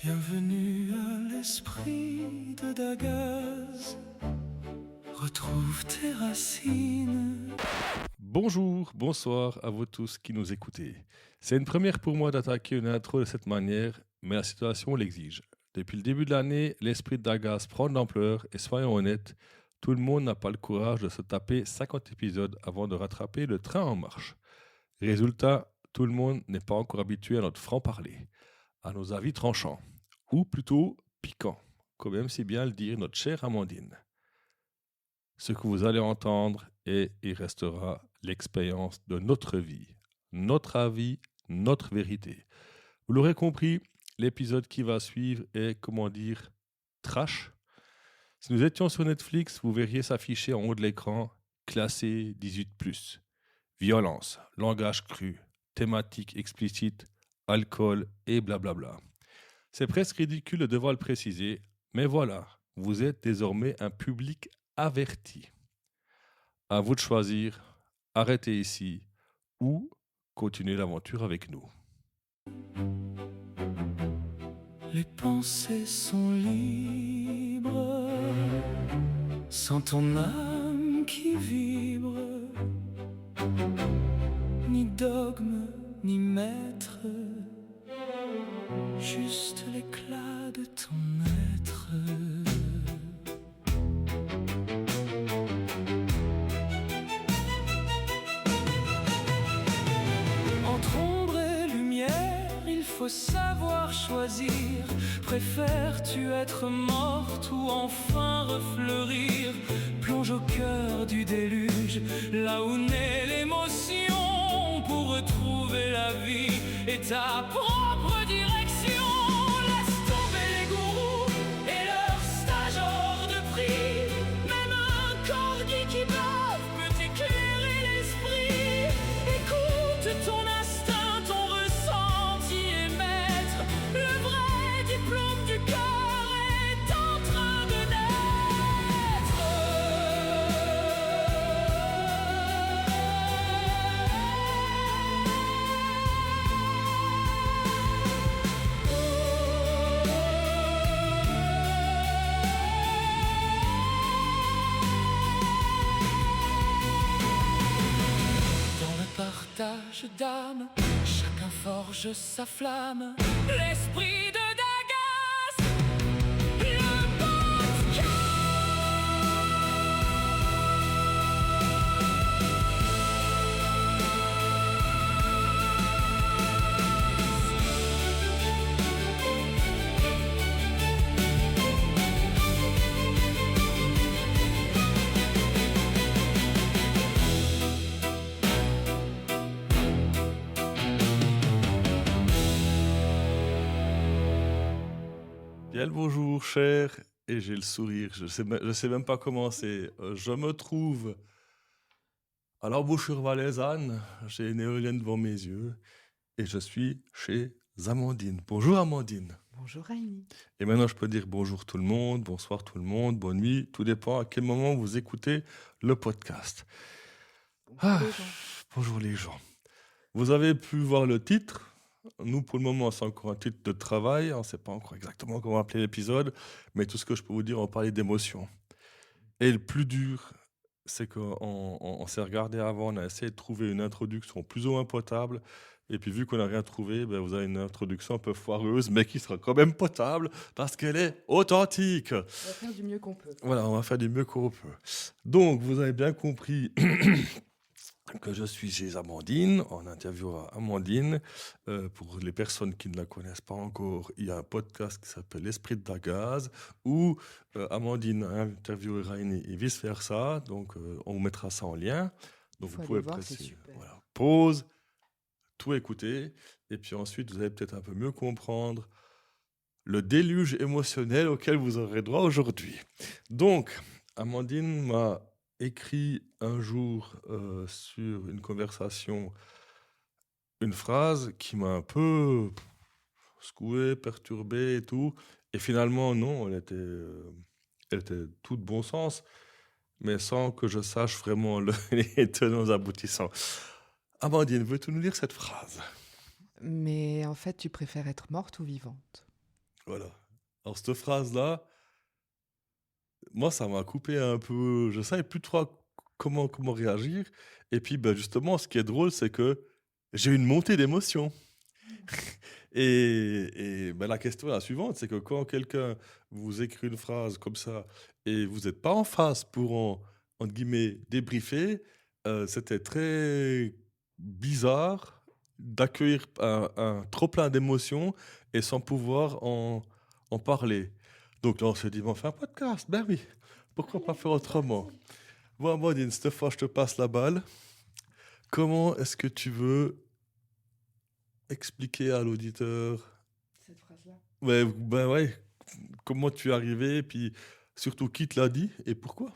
Bienvenue à l'esprit de Dagaz. Retrouve tes racines. Bonjour, bonsoir à vous tous qui nous écoutez. C'est une première pour moi d'attaquer une intro de cette manière, mais la situation l'exige. Depuis le début de l'année, l'esprit de Dagaz prend de l'ampleur et soyons honnêtes, tout le monde n'a pas le courage de se taper 50 épisodes avant de rattraper le train en marche. Résultat, tout le monde n'est pas encore habitué à notre franc-parler, à nos avis tranchants, ou plutôt piquants, comme aime si bien le dire notre chère Amandine. Ce que vous allez entendre est et restera l'expérience de notre vie, notre avis, notre vérité. Vous l'aurez compris, l'épisode qui va suivre est, trash. Si nous étions sur Netflix, vous verriez s'afficher en haut de l'écran classé 18+. Violence, langage cru, thématique explicite, alcool et blablabla. C'est presque ridicule de devoir le préciser, mais voilà, vous êtes désormais un public averti. À vous de choisir, arrêtez ici ou continuez l'aventure avec nous. Les pensées sont libres, sans ton âme qui vibre, ni dogme, ni maître, juste l'éclat de ton être. Entre ombre et lumière, il faut savoir choisir. Préfères-tu être morte ou enfin refleurir? Plonge au cœur du déluge, là où naît l'émotion, pour retrouver la vie et ta propre direction. Laisse tomber les gourous et leurs stages hors de prix. Même un corgi qui bave peut éclairer l'esprit. Écoute ton instinct, ton ressenti et maître. Le vrai diplôme du cœur est en train de naître. Dans le partage d'âme, chacun forge sa flamme. L'esprit de Dagaz, le podcast. Bien le bonjour, cher, et j'ai le sourire. Je sais même pas commencer. Je me trouve à l'embouchure-valaisanne. J'ai une éolienne devant mes yeux et je suis chez Amandine. Bonjour Amandine. Bonjour Raimi. Et maintenant, je peux dire bonjour tout le monde, bonsoir tout le monde, bonne nuit. Tout dépend à quel moment vous écoutez le podcast. Bonjour les gens. Bonjour les gens. Vous avez pu voir le titre. Nous, pour le moment, c'est encore un titre de travail. On ne sait pas encore exactement comment appeler l'épisode. Mais tout ce que je peux vous dire, on parlait d'émotions. Et le plus dur, c'est qu'on s'est regardé avant, on a essayé de trouver une introduction plus ou moins potable. Et puis, vu qu'on n'a rien trouvé, ben, vous avez une introduction un peu foireuse, mais qui sera quand même potable parce qu'elle est authentique. On va faire du mieux qu'on peut. Voilà, on va faire du mieux qu'on peut. Donc, vous avez bien compris que je suis chez Amandine. On interviewera Amandine. Pour les personnes qui ne la connaissent pas encore, il y a un podcast qui s'appelle L'Esprit de Dagaz où Amandine a interviewé Rainy et vice-versa. Donc, on vous mettra ça en lien. Donc, vous Faut pouvez aller voir, presser c'est super. voilà, pause, tout écouter. Et puis ensuite, vous allez peut-être un peu mieux comprendre le déluge émotionnel auquel vous aurez droit aujourd'hui. Donc, Amandine m'a écrit un jour sur une conversation une phrase qui m'a un peu secoué, perturbé et tout. Et finalement, non, elle était tout de bon sens, mais sans que je sache vraiment les tenants aboutissants. Amandine, veux-tu nous lire cette phrase ? Mais en fait, tu préfères être morte ou vivante? Voilà. Alors, cette phrase-là, moi, ça m'a coupé un peu. Je savais plus trop comment réagir. Et puis, ben, justement, ce qui est drôle, c'est que j'ai eu une montée d'émotions. Et ben, la question est la suivante, c'est que quand quelqu'un vous écrit une phrase comme ça et vous n'êtes pas en face pour entre guillemets, débriefer, c'était très bizarre d'accueillir un trop plein d'émotions et sans pouvoir en parler. Donc là, on s'est dit, bon, on fait un podcast, ben oui, pourquoi pas faire autrement? Bon, Amandine, cette fois, je te passe la balle. Comment est-ce que tu veux expliquer à l'auditeur Cette phrase-là. ouais, ben ouais, comment tu es arrivé, et puis surtout qui te l'a dit et pourquoi?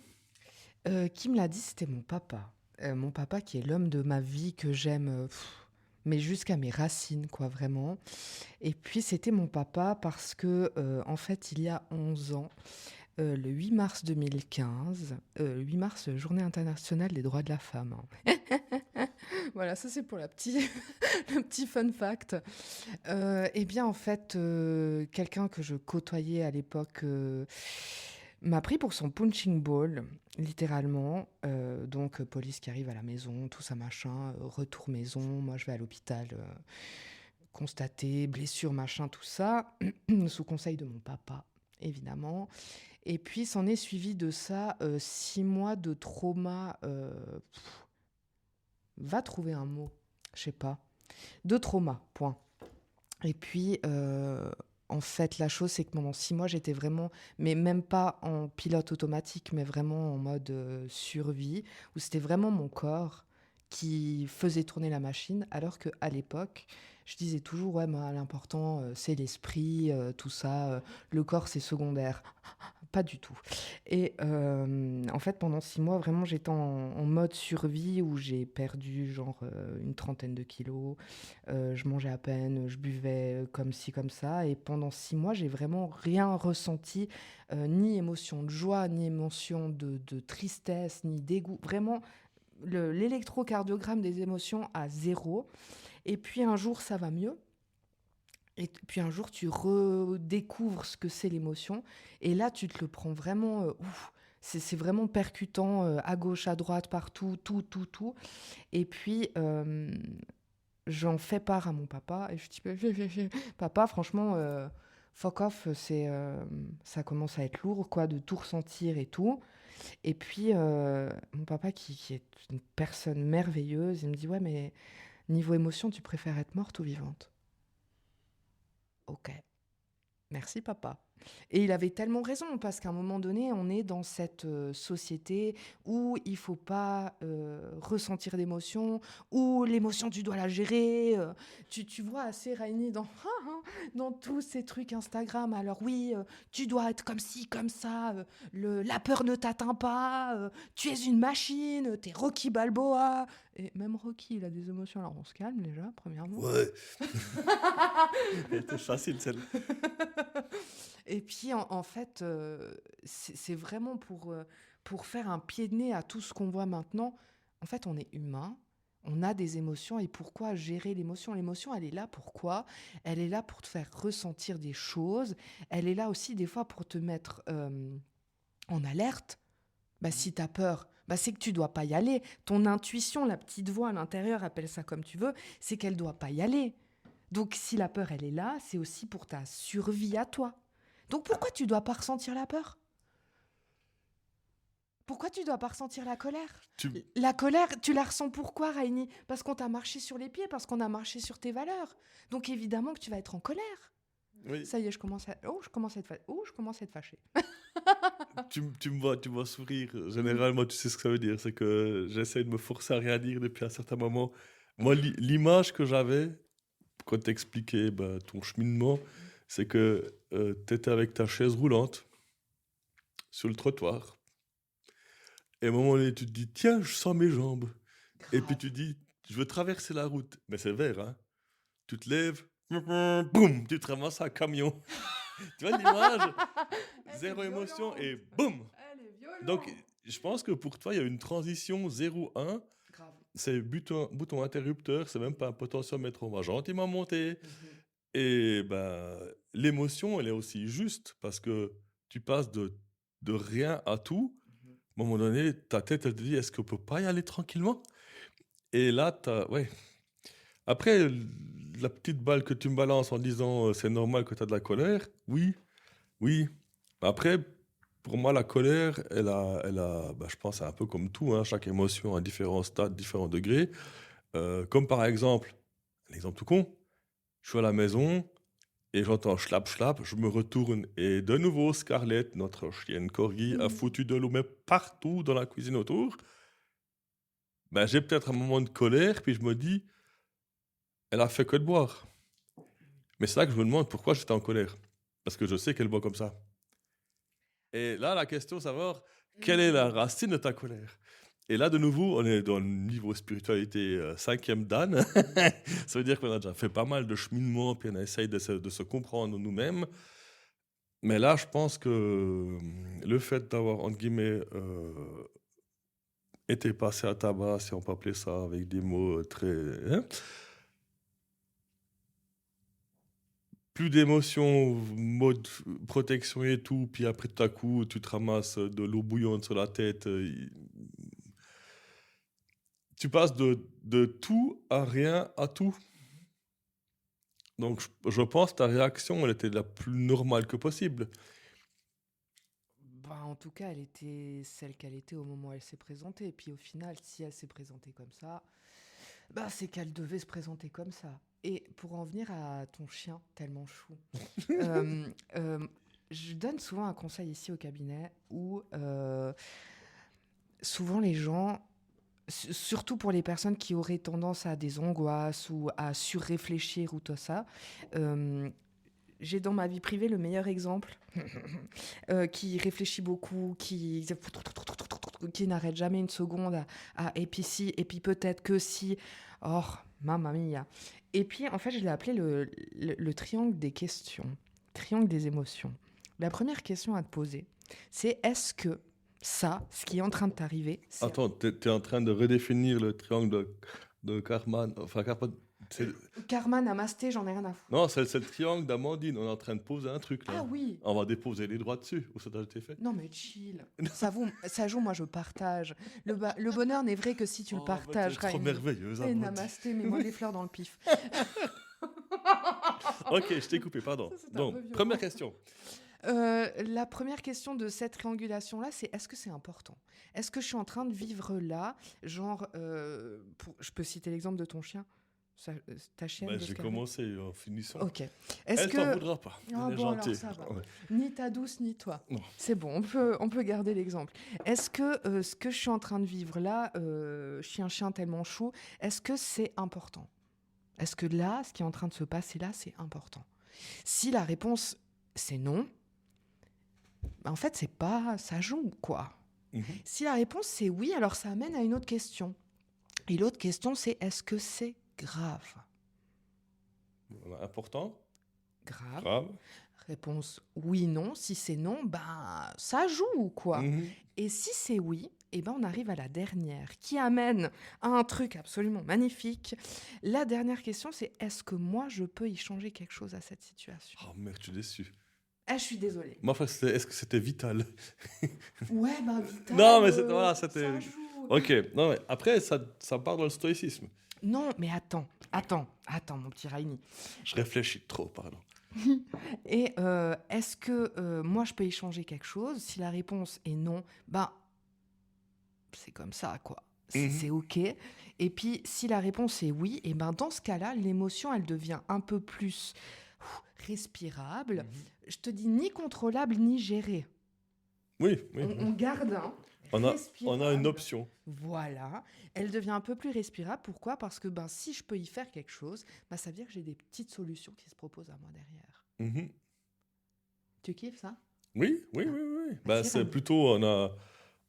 Qui me l'a dit, c'était mon papa. Mon papa qui est l'homme de ma vie que j'aime, mais jusqu'à mes racines, quoi, vraiment. Et puis c'était mon papa parce que, en fait, il y a 11 ans, le 8 mars 2015, 8 mars, Journée internationale des droits de la femme, hein. Voilà, ça c'est pour la le petit fun fact. Eh bien, en fait, quelqu'un que je côtoyais à l'époque m'a pris pour son punching ball, littéralement. Donc, police qui arrive à la maison, tout ça, machin, retour maison. Moi, je vais à l'hôpital constater blessure, machin, tout ça, sous conseil de mon papa, évidemment. Et puis, s'en est suivi de ça 6 mois de trauma. Va trouver un mot, je sais pas. De trauma, point. Et puis, en fait, la chose, c'est que pendant 6 mois, j'étais vraiment, mais même pas en pilote automatique, mais vraiment en mode survie, où c'était vraiment mon corps qui faisait tourner la machine, alors qu'à l'époque, je disais toujours, ouais, bah, l'important, c'est l'esprit, tout ça, le corps, c'est secondaire. Pas du tout. Et en fait, pendant 6 mois, vraiment, j'étais en mode survie où j'ai perdu genre une trentaine de kilos. Je mangeais à peine, je buvais comme ci, comme ça. Et pendant 6 mois, j'ai vraiment rien ressenti, ni émotion de joie, ni émotion de tristesse, ni dégoût. Vraiment, l'électrocardiogramme des émotions à zéro. Et puis un jour, ça va mieux. Et puis un jour, tu redécouvres ce que c'est l'émotion. Et là, tu te le prends vraiment. Ouf, c'est vraiment percutant, à gauche, à droite, partout, tout, tout, tout. Et puis, j'en fais part à mon papa. Et je dis, papa, franchement, fuck off, ça commence à être lourd, quoi, de tout ressentir et tout. Et puis, mon papa, qui est une personne merveilleuse, il me dit, ouais, mais niveau émotion, tu préfères être morte ou vivante? Ok. Merci papa. Et il avait tellement raison, parce qu'à un moment donné, on est dans cette société où il faut pas ressentir d'émotion, où l'émotion, tu dois la gérer. Tu vois assez Rainy dans tous ces trucs Instagram. Alors oui, tu dois être comme ci, comme ça, la peur ne t'atteint pas, tu es une machine, t'es Rocky Balboa. Et même Rocky, il a des émotions. Alors on se calme déjà, premièrement. Ouais. C'était facile celle. Et puis, en fait, c'est vraiment pour faire un pied de nez à tout ce qu'on voit maintenant. En fait, on est humain, on a des émotions. Et pourquoi gérer l'émotion? L'émotion, elle est là pourquoi? Elle est là pour te faire ressentir des choses. Elle est là aussi, des fois, pour te mettre en alerte. Bah, si tu as peur, bah, c'est que tu dois pas y aller. Ton intuition, la petite voix à l'intérieur, appelle ça comme tu veux, c'est qu'elle doit pas y aller. Donc, si la peur, elle est là, c'est aussi pour ta survie à toi. Donc pourquoi tu dois pas ressentir la peur? Pourquoi tu dois pas ressentir la colère? Tu- La colère, tu la ressens pourquoi, Rainy? Parce qu'on t'a marché sur les pieds, parce qu'on a marché sur tes valeurs. Donc évidemment que tu vas être en colère. Oui. Ça y est, je commence à être fâchée. Tu me vois sourire. Généralement, tu sais ce que ça veut dire. C'est que j'essaie de me forcer à rien dire depuis un certain moment. Moi, l'image que j'avais quand t'expliquais ton cheminement, c'est que t'étais avec ta chaise roulante sur le trottoir. Et à un moment donné, tu te dis, tiens, je sens mes jambes. Et puis tu dis, je veux traverser la route. Mais c'est vert, hein. Tu te lèves, boum, tu te ramasses un camion. Tu vois l'image? Zéro émotion et boum. Elle est violente. Donc, je pense que pour toi, il y a une transition 0-1. Grave. C'est bouton interrupteur, c'est même pas un potentiomètre. On va gentiment monter. Et ben, l'émotion, elle est aussi juste parce que tu passes de rien à tout. À un moment donné, ta tête, elle te dit, est-ce qu'on peut pas y aller tranquillement? Et là, ouais. Après, la petite balle que tu me balances en disant, c'est normal que tu as de la colère, oui, oui. Après, pour moi, la colère, bah, je pense, c'est un peu comme tout, hein, chaque émotion à différents stades, différents degrés. Comme par exemple, un exemple tout con, je suis à la maison et j'entends schlap schlap, je me retourne et de nouveau Scarlett, notre chienne corgi, a foutu de l'eau mais partout dans la cuisine autour. Ben, j'ai peut-être un moment de colère, puis je me dis, elle a fait que de boire. Mais c'est là que je me demande pourquoi j'étais en colère. Parce que je sais qu'elle boit comme ça. Et là, la question, c'est savoir quelle est la racine de ta colère. Et là, de nouveau, on est dans le niveau spiritualité 5e dan. Ça veut dire qu'on a déjà fait pas mal de cheminement, puis on essaye de se comprendre nous-mêmes. Mais là, je pense que le fait d'avoir, entre guillemets, été passé à tabac, si on peut appeler ça, avec des mots très... hein, plus d'émotions, mode protection et tout, puis après tout à coup, tu te ramasses de l'eau bouillante sur la tête. Tu passes de tout à rien à tout. Donc, je pense que ta réaction, elle était la plus normale que possible. Bah, en tout cas, elle était celle qu'elle était au moment où elle s'est présentée. Et puis au final, si elle s'est présentée comme ça, bah, c'est qu'elle devait se présenter comme ça. Et pour en venir à ton chien tellement chou, euh, euh, je donne souvent un conseil ici au cabinet où souvent les gens, surtout pour les personnes qui auraient tendance à des angoisses ou à surréfléchir ou tout ça, euh, j'ai dans ma vie privée le meilleur exemple qui réfléchit beaucoup, qui n'arrête jamais une seconde et puis si, et puis peut-être que si. Oh, mamma mia. Et puis, en fait, je l'ai appelé le triangle des questions, triangle des émotions. La première question à te poser, c'est est-ce que ça, ce qui est en train de t'arriver, c'est... Attends, t'es en train de redéfinir le triangle de Karman. Enfin, Karma, namasté, j'en ai rien à foutre. non, c'est le triangle d'Amandine. On est en train de poser un truc là. Ah oui. On va déposer les droits dessus. Ou ça a été fait? Non mais chill. Ça joue, moi je partage. Le bonheur n'est vrai que si tu le partages. C'est trop merveilleuse. Et Amandine. namasté, mets-moi des fleurs dans le pif. Ok, je t'ai coupé, pardon. Ça, c'était un peu Donc, violent. première question. La première question de cette triangulation-là, c'est est-ce que c'est important? Est-ce que je suis en train de vivre là, genre, je peux citer l'exemple de ton chien, ta chienne. Ben, de j'ai Scarlett. commencé en finissant. Ok. Elle t'en voudra pas. Ah Elle est bon, alors gentille. ça va. Ouais. Ni ta douce, ni toi. Non. C'est bon, on peut garder l'exemple. Est-ce que ce que je suis en train de vivre là, chien tellement chou, est-ce que c'est important? Est-ce que là, ce qui est en train de se passer là, c'est important? Si la réponse, c'est non, bah, en fait, c'est pas... ça joue, quoi. Mhm. Si la réponse, c'est oui, alors ça amène à une autre question. Et l'autre question, c'est est-ce que c'est grave? Voilà, important. Grave. Grave. Réponse oui, non. Si c'est non, ben ça joue, quoi. Mhm. Et si c'est oui, eh ben on arrive à la dernière, qui amène à un truc absolument magnifique. La dernière question, c'est est-ce que moi, je peux y changer quelque chose à cette situation? Oh merde, je suis déçu. Ah, je suis désolée. Moi, enfin, est-ce que c'était vital? Ouais, ben vital. Non, mais voilà, c'était... Ça joue. Ok, non, mais après, ça part dans le stoïcisme. Non, mais attends, mon petit Raini. Je réfléchis trop, pardon. Et est-ce que moi, je peux y changer quelque chose? Si la réponse est non, ben, c'est comme ça, quoi. C'est OK. Et puis, si la réponse est oui, et ben, dans ce cas-là, l'émotion, elle devient un peu plus respirable. Je te dis ni contrôlable, ni gérée. Oui, oui. On garde un. On a respirable. une option. Voilà. Elle devient un peu plus respirable. Pourquoi? Parce que ben, si je peux y faire quelque chose, ben, ça veut dire que j'ai des petites solutions qui se proposent à moi derrière. Mhm. Tu kiffes ça? Oui. Bah, Vas-y, c'est Rami. plutôt,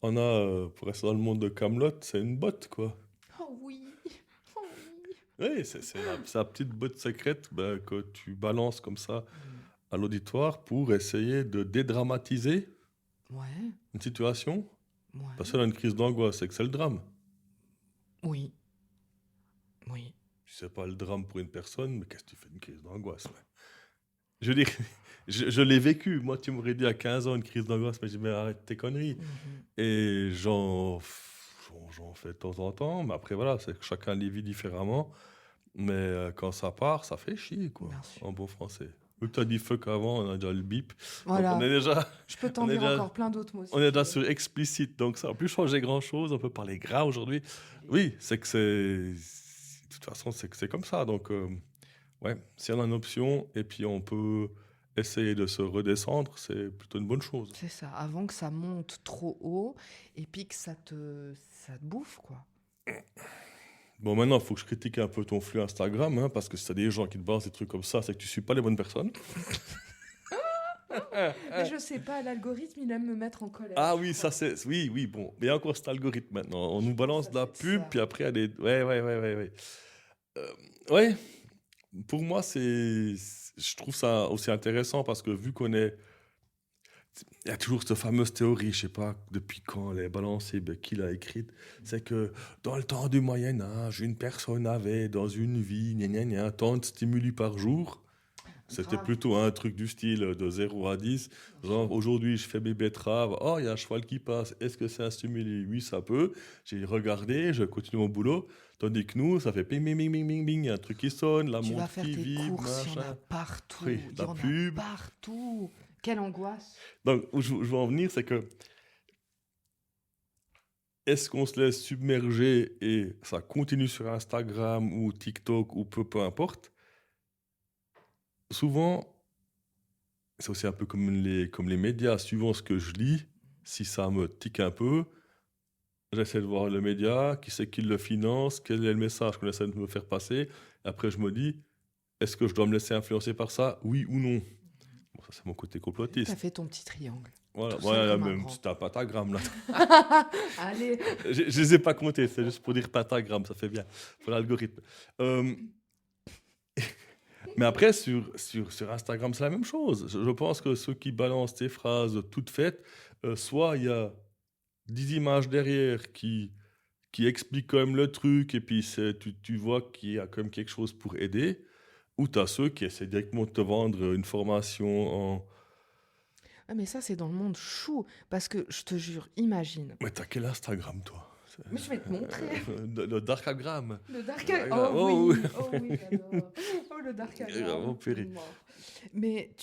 pour rester dans le monde de Camelot, c'est une botte, quoi. Oh oui. Oh oui. Oui, c'est la petite botte secrète bah, que tu balances comme ça à l'auditoire pour essayer de dédramatiser Ouais. une situation. Ouais. Parce que là, une crise d'angoisse, c'est que c'est le drame. Oui. Oui. Si c'est pas le drame pour une personne, mais qu'est-ce que tu fais d'une crise d'angoisse? Ouais. Je veux dire, je l'ai vécu. Moi, tu m'aurais dit à 15 ans une crise d'angoisse, mais je dis, mais arrête tes conneries. Mhm. Et j'en fais de temps en temps, mais après, voilà, c'est que chacun les vit différemment. Mais quand ça part, ça fait chier, quoi, Bien sûr. en bon français. Vu que tu as dit fuck avant, on a déjà le bip. Donc Voilà. Je peux on t'en est dire déjà, encore plein d'autres mots si on est tu déjà veux. sur explicite, donc ça n'a plus changé grand-chose. On peut parler gras aujourd'hui. Oui, c'est que c'est... De toute façon, c'est que c'est comme ça. Donc, ouais, si on a une option et puis on peut essayer de se redescendre, c'est plutôt une bonne chose. C'est ça, avant que ça monte trop haut et puis que ça te bouffe, quoi. Bon, maintenant, il faut que je critique un peu ton flux Instagram, hein, parce que si t'as des gens qui te balancent des trucs comme ça, c'est que tu suis pas les bonnes personnes. Mais je sais pas, l'algorithme, il aime me mettre en colère. Ah oui, ça c'est... Oui, oui, bon. Mais il y a encore cet algorithme maintenant. On nous balance Ça, de la c'est pub, ça. puis après, elle est... Ouais, ouais, ouais, ouais, ouais. Ouais, pour moi, je trouve ça aussi intéressant parce que vu qu'on est... Il y a toujours cette fameuse théorie, je sais pas depuis quand elle est balancée, ben, qui l'a écrite, c'est que dans le temps du Moyen Âge, une personne avait dans une vie tant de stimuli par jour. C'était Grave. plutôt un truc du style de 0 à 10. Genre, aujourd'hui, je fais mes betteraves. Oh, il y a un cheval qui passe. Est-ce que c'est un stimuli? Oui, ça peut. J'ai regardé, je continue mon boulot. Tandis que nous, ça fait ping, ping, ping, ping, ping, ping. Il y a un truc qui sonne, la Tu vas montre faire qui tes vibre, courses, il y en a machin. partout. Oui, Il y la en a pub. partout. Quelle angoisse. Donc, où je veux en venir, c'est que est-ce qu'on se laisse submerger et ça continue sur Instagram ou TikTok ou peu importe? Souvent, c'est aussi un peu comme les médias. Suivant ce que je lis, si ça me tique un peu, j'essaie de voir le média, qui c'est qui le finance, quel est le message qu'on essaie de me faire passer. Après, je me dis, est-ce que je dois me laisser influencer par ça, oui ou non? Bon, ça, c'est mon côté T'as complotiste. fait ton petit triangle. Voilà, Tout seul voilà comme un même, grand. c'est un pentagramme, là. Allez. Je les ai pas comptés, c'est juste pour dire pentagramme, ça fait bien, pour l'algorithme. Euh, mais après, sur Instagram, c'est la même chose. Je pense que ceux qui balancent tes phrases toutes faites, soit il y a 10 images derrière qui expliquent quand même le truc, et puis tu vois qu'il y a quand même quelque chose pour aider, ou tu as ceux qui essaient directement de te vendre une formation en... Ah, mais ça, c'est dans le monde chou. Parce que je te jure, imagine. Mais t'as quel Instagram, toi? Mais je vais te montrer. Le Darkagram. Le dark Ah, Oh oh, oui, oh oui, j'adore. Oh, le dark Vraiment pérille. Mais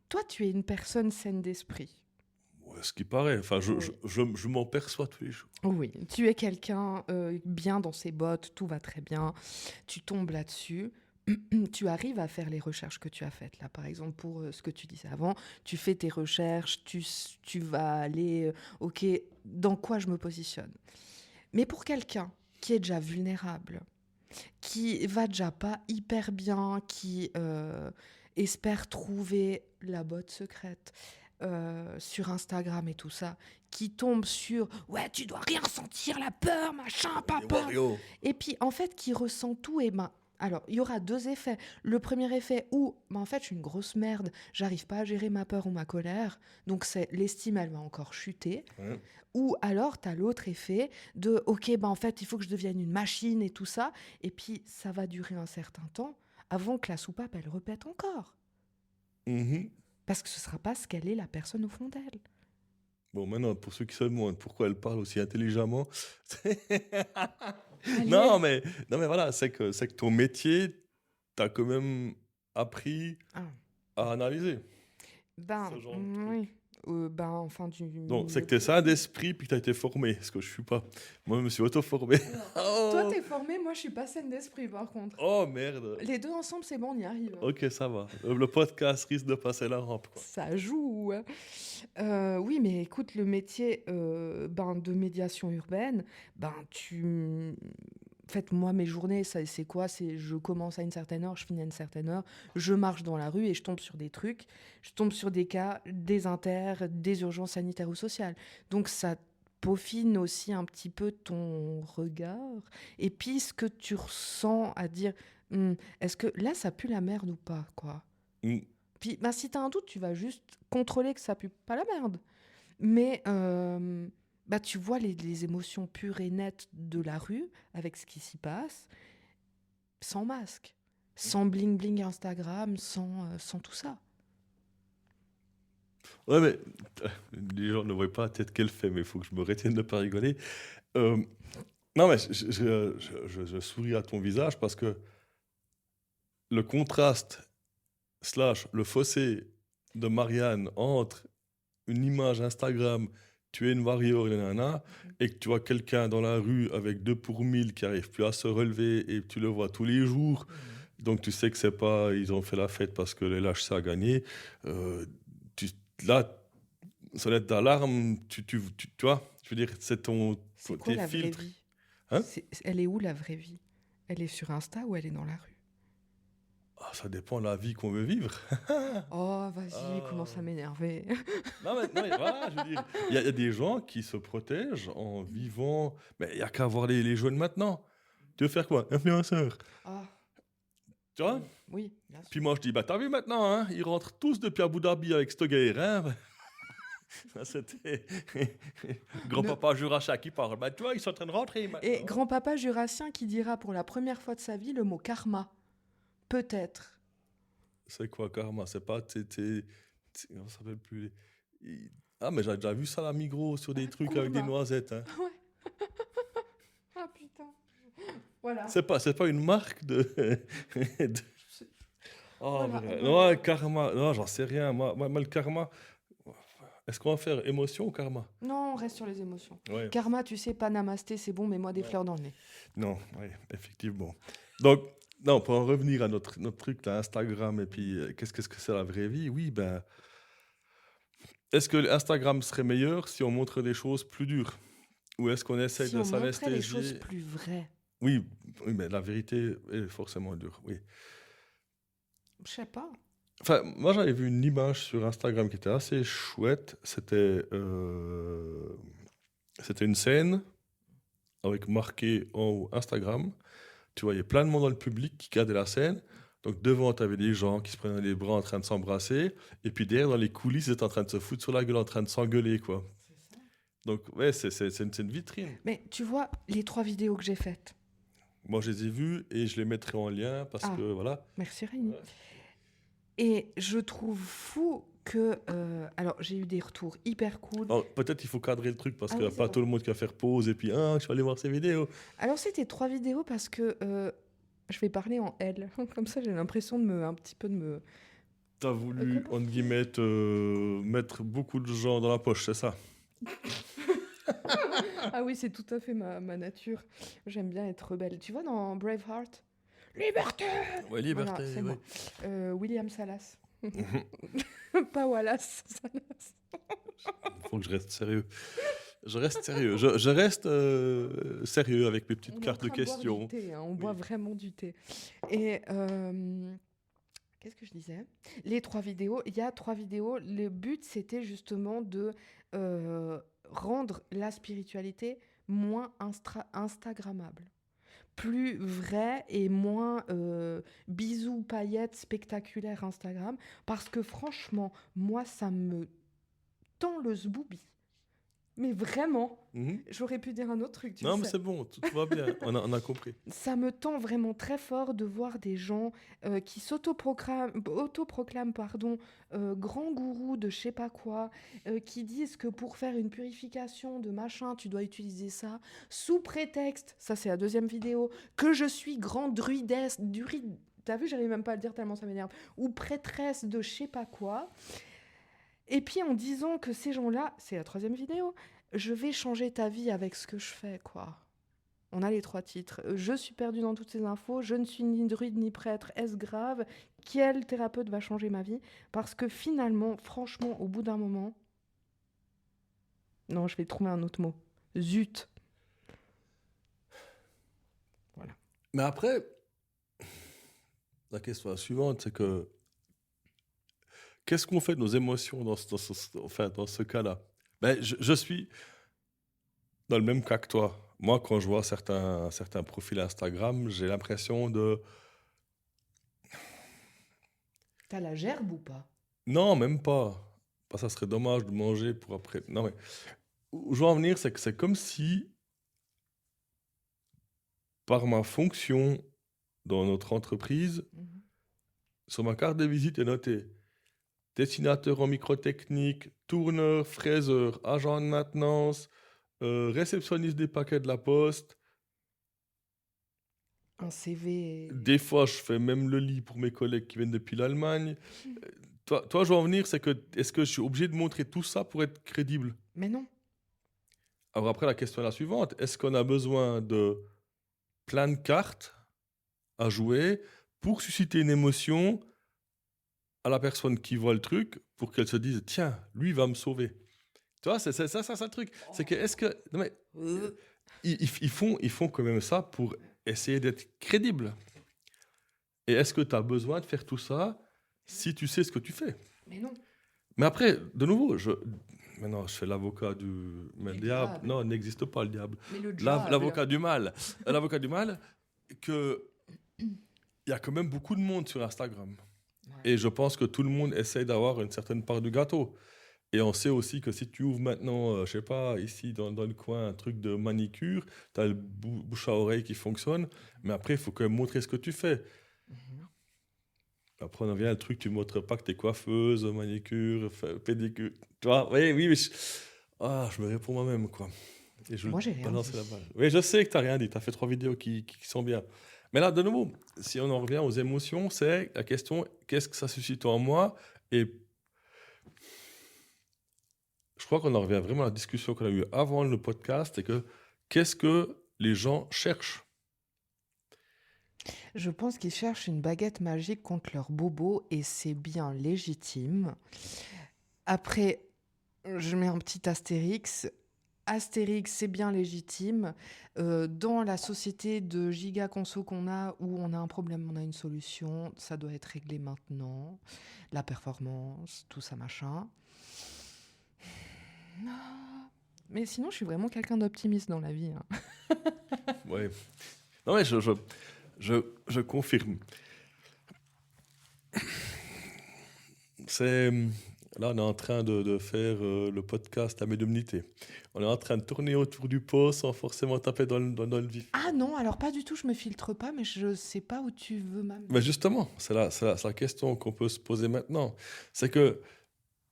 toi, tu es une personne saine d'esprit. Ouais, ce qui paraît. Enfin, Oui. je m'en perçois tous les jours. Oui, tu es quelqu'un bien dans ses bottes, tout va très bien. Tu tombes là-dessus. Tu arrives à faire les recherches que tu as faites là, par exemple, pour ce que tu disais avant. Tu fais tes recherches, tu vas aller, OK, dans quoi je me positionne. Mais pour quelqu'un qui est déjà vulnérable, qui va déjà pas hyper bien, qui espère trouver la botte secrète sur Instagram et tout ça, qui tombe sur ouais, tu dois rien ressentir, la peur, machin, Les papa. Wario. Et puis en fait, qui ressent tout, et ben. Alors, il y aura deux effets. Le premier effet où, ben, en fait, je suis une grosse merde, j'arrive pas à gérer ma peur ou ma colère, donc c'est l'estime, elle va encore chuter. Ouais. Ou alors, tu as l'autre effet de, ok, ben en fait, il faut que je devienne une machine et tout ça. Et puis, ça va durer un certain temps avant que la soupape, elle repète encore. Mhm. Parce que ce sera pas ce qu'elle est, la personne au fond d'elle. Bon, maintenant, pour ceux qui se demandent pourquoi elle parle aussi intelligemment, Allez. non, mais voilà, c'est que ton métier, t'as quand même appris Ah. à analyser. Ben, Ce genre de truc. oui. Ben, enfin, du Donc, c'est milieu que t'es ça privé. d'esprit puis que t'as été formé, ce que je suis pas. Moi, je me suis auto-formé. Toi, Oh, t'es formé, moi, je suis pas saine d'esprit, par contre. oh merde. Les deux ensemble, c'est bon, on y arrive. Ok, ça va. Le podcast risque de passer la rampe, quoi. Ça joue. Oui, mais écoute, le métier ben, de médiation urbaine, ben, En fait, moi, mes journées, c'est quoi? C'est je commence à une certaine heure, je finis à une certaine heure, je marche dans la rue et je tombe sur des trucs, je tombe sur des cas, des des urgences sanitaires ou sociales. Donc, ça peaufine aussi un petit peu ton regard et puis ce que tu ressens à dire, est-ce que là, ça pue la merde ou pas, quoi? Mm. Puis, ben, si tu as un doute, tu vas juste contrôler que ça pue pas la merde. Mais bah, tu vois les émotions pures et nettes de la rue avec ce qui s'y passe, sans masque. sans bling-bling Instagram, sans tout ça. Ouais, mais les gens ne voient pas la tête qu'elle fait, mais il faut que je me retienne de ne pas rigoler. Euh, non, mais je souris à ton visage parce que le contraste slash le fossé de Marianne entre une image Instagram, tu es une warrior, et nanana, et que tu vois quelqu'un dans la rue avec 2 pour 1000 qui arrive plus à se relever et tu le vois tous les jours, donc tu sais que c'est pas, ils ont fait la fête parce que les lâches ça a gagné. Euh, Là, sonnette d'alarme, tu vois, je veux dire, c'est C'est quoi tes la vraie filtres. vie? Hein? Elle est où la vraie vie? Elle est sur Insta ou elle est dans la rue? Ah, ça dépend de la vie qu'on veut vivre. Oh, vas-y, Ah. commence à m'énerver. Non, mais voilà, je veux dire, il y a des gens qui se protègent en vivant, mais il n'y a qu'à voir les jeunes maintenant. Tu veux faire quoi? Influenceur. Ah, Tu vois? oui, bien sûr. Puis moi, je dis, bah, t'as vu maintenant, hein? Ils rentrent tous depuis Abu Dhabi avec cette guerre, hein? Ça, c'était grand-papa Juracha qui parle. Bah, tu vois, ils sont en train de rentrer maintenant. Et grand-papa jurassien qui dira pour la première fois de sa vie le mot karma. Peut-être. C'est quoi, karma? C'est pas... on s'appelle plus... Ah, mais j'ai déjà vu ça à la Migros sur des trucs avec des Kurma. noisettes, hein. Ah putain. Voilà. C'est pas une marque de... de- Oh, Voilà, vrai. on va- Non, karma. Non, j'en sais rien. Moi, le karma... Est-ce qu'on va faire émotion ou karma? Non, on reste sur les émotions. Ouais. Karma, tu sais, pas namasté, c'est bon, mets-moi des fleurs dans le nez. Non, oui, effectivement. Donc, non, pour en revenir à notre truc, là, Instagram, et puis qu'est-ce que c'est la vraie vie? Oui, ben, est-ce que Instagram serait meilleur si on montre des choses plus dures? Ou est-ce qu'on essaie Si de on montrait les choses s'anesthésier? plus vraies, Oui, oui, mais la vérité est forcément dure, oui. je sais pas. Enfin, moi, j'avais vu une image sur Instagram qui était assez chouette. C'était une scène avec marqué en haut Instagram. Tu voyais plein de monde dans le public qui regardait la scène. Donc devant, tu avais des gens qui se prenaient les bras en train de s'embrasser. Et puis derrière, dans les coulisses, ils étaient en train de se foutre sur la gueule, en train de s'engueuler, quoi. Donc, ouais, c'est une vitrine. Mais tu vois, les 3 vidéos que j'ai faites. Moi, je les ai vues et je les mettrai en lien parce Ah. que, voilà. Merci Rémi. Ouais. Et je trouve fou que... alors, j'ai eu des retours hyper cool. Alors, peut-être il faut cadrer le truc parce Ah qu'il n'y oui, a c'est pas vrai. tout le monde qui va faire pause et puis, je vais aller voir ces vidéos. Alors, c'était 3 vidéos parce que je vais parler en L. Comme ça, j'ai l'impression un petit peu de me... T'as voulu, Comment entre guillemets, mettre beaucoup de gens dans la poche, c'est ça? Ah oui, c'est tout à fait ma nature. J'aime bien être rebelle. Tu vois, dans Braveheart, Liberté! Ouais, liberté, Voilà, c'est oui. moi. William Salas. Pas Wallace, Salas. Faut que je reste sérieux. Je reste sérieux. Je reste sérieux avec mes petites On est en cartes de train boire questions. du thé, hein, on boit vraiment du thé. Et qu'est-ce que je disais? Les 3 vidéos, il y a 3 vidéos. Le but, c'était justement de rendre la spiritualité moins instagrammable. Plus vrai et moins bisous, paillettes, spectaculaire Instagram. Parce que franchement, moi, ça me tend le zboubi. Mais vraiment, Mhm. j'aurais pu dire un autre truc, tu Non, mais sais. c'est bon, tout va bien. On a compris. Ça me tend vraiment très fort de voir des gens qui autoproclament grands gourous de je sais pas quoi, qui disent que pour faire une purification de machin, tu dois utiliser ça, sous prétexte, ça c'est la 2e vidéo, que je suis grande druidesse, t'as vu, j'arrive même pas à le dire tellement ça m'énerve, ou prêtresse de je sais pas quoi. Et puis en disant que ces gens-là, c'est la 3e vidéo, je vais changer ta vie avec ce que je fais, quoi. On a les 3 titres. Je suis perdue dans toutes ces infos. Je ne suis ni druide ni prêtre. Est-ce grave? Quel thérapeute va changer ma vie? Parce que finalement, franchement, au bout d'un moment... Non, je vais trouver un autre mot. Zut. Voilà. Mais après, la question suivante, c'est que qu'est-ce qu'on fait de nos émotions dans ce cas-là? Ben, je suis dans le même cas que toi. Moi, quand je vois certains profils Instagram, j'ai l'impression de... T'as la gerbe ou pas? Non, même pas. Ça serait dommage de manger pour après. Non, mais où je veux en venir, c'est que c'est comme si, par ma fonction dans notre entreprise, Mhm. sur ma carte de visite est noté dessinateur en microtechnique, tourneur, fraiseur, agent de maintenance, réceptionniste des paquets de la poste. Un CV. Des fois, je fais même le lit pour mes collègues qui viennent depuis l'Allemagne. Toi, je veux en venir, c'est que est-ce que je suis obligé de montrer tout ça pour être crédible? Mais non. Alors après, la question est la suivante. Est-ce qu'on a besoin de plein de cartes à jouer pour susciter une émotion à la personne qui voit le truc pour qu'elle se dise, tiens, lui va me sauver. Tu vois, c'est ça le truc. C'est que, est-ce que... Non, mais, ils font quand même ça pour essayer d'être crédibles. Et est-ce que tu as besoin de faire tout ça si tu sais ce que tu fais? Mais non. Mais après, de nouveau, maintenant, je fais l'avocat du... Mais le Du diable, diable. non, il n'existe pas le diable. Mais le diable. L'avocat du mal. L'avocat du mal, que il y a quand même beaucoup de monde sur Instagram. Ouais. Et je pense que tout le monde essaye d'avoir une certaine part du gâteau. Et on sait aussi que si tu ouvres maintenant, je sais pas, ici dans le coin, un truc de manicure, tu as le bouche à oreille qui fonctionne, mais après, il faut quand même montrer ce que tu fais. Mhm. Après, on en vient le truc, tu ne montres pas que tu es coiffeuse, manicure, pédicure. Tu vois, oui, mais je me réponds moi-même, quoi. Et je Moi, j'ai rien balance dit. la balle. Oui, je sais que tu n'as rien dit, tu as fait 3 vidéos qui sont bien. Mais là, de nouveau, si on en revient aux émotions, c'est la question, qu'est-ce que ça suscite en moi? Et je crois qu'on en revient vraiment à la discussion qu'on a eue avant le podcast, c'est que qu'est-ce que les gens cherchent? Je pense qu'ils cherchent une baguette magique contre leur bobo et c'est bien légitime. Après, je mets un petit astérix. Astérix, c'est bien légitime. Dans la société de giga conso qu'on a, où on a un problème, on a une solution, ça doit être réglé maintenant. La performance, tout ça, machin. Ah. Mais sinon, je suis vraiment quelqu'un d'optimiste dans la vie, hein. Ouais. Non, mais je confirme. Là, on est en train de faire le podcast à médiumnité. On est en train de tourner autour du pot sans forcément taper dans le vif. Ah non, alors pas du tout, je me filtre pas, mais je sais pas où tu veux m'amener. Mais justement, c'est la question qu'on peut se poser maintenant. C'est que